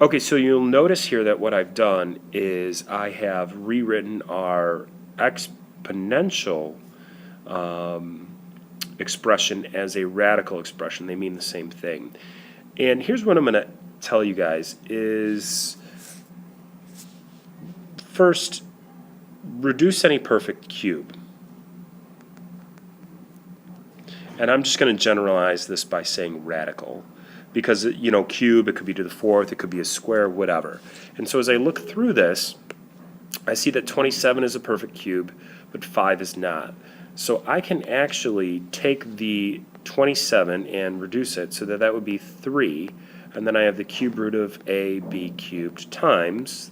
Okay, so you'll notice here that what I've done is I have rewritten our exponential expression as a radical expression. They mean the same thing. And here's what I'm going to tell you guys is first, reduce any perfect cube. And I'm just going to generalize this by saying radical. Because, cube, it could be to the fourth, it could be a square, whatever. And so as I look through this, I see that 27 is a perfect cube, but 5 is not. So I can actually take the 27 and reduce it so that that would be 3, and then I have the cube root of ab cubed times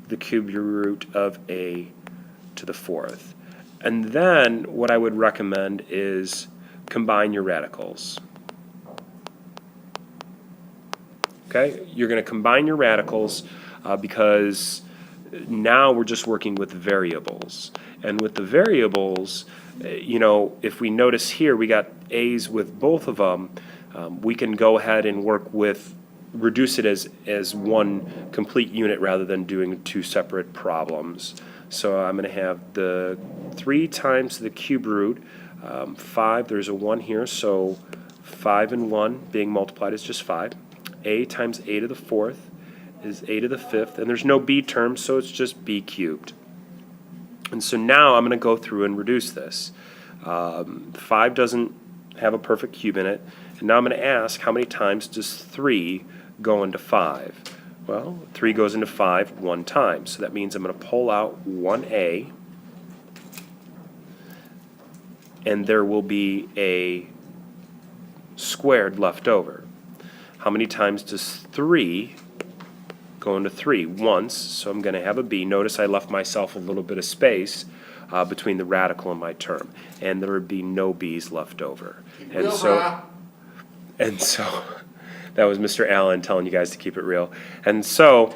the cube root of a to the fourth. And then what I would recommend is combine your radicals. Okay, you're going to combine your radicals because now we're just working with variables. And with the variables, if we notice here, we got a's with both of them. We can go ahead and reduce it as one complete unit rather than doing two separate problems. So I'm going to have the 3 times the cube root, 5, there's a 1 here, so 5 and 1 being multiplied is just 5. A times a to the fourth is a to the fifth, and there's no b term, so it's just b cubed. And so now I'm going to go through and reduce this. 5 doesn't have a perfect cube in it, and now I'm going to ask how many times does 3 go into 5? Well, 3 goes into 5 one time, so that means I'm going to pull out 1a, and there will be a squared left over. How many times does 3 go into 3? Once, so I'm going to have a b. Notice I left myself a little bit of space between the radical and my term, and there would be no b's left over. And so that was Mr. Allen telling you guys to keep it real. And so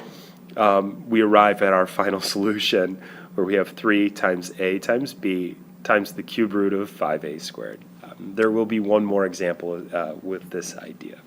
we arrive at our final solution where we have 3 times a times b times the cube root of 5a squared. There will be one more example with this idea.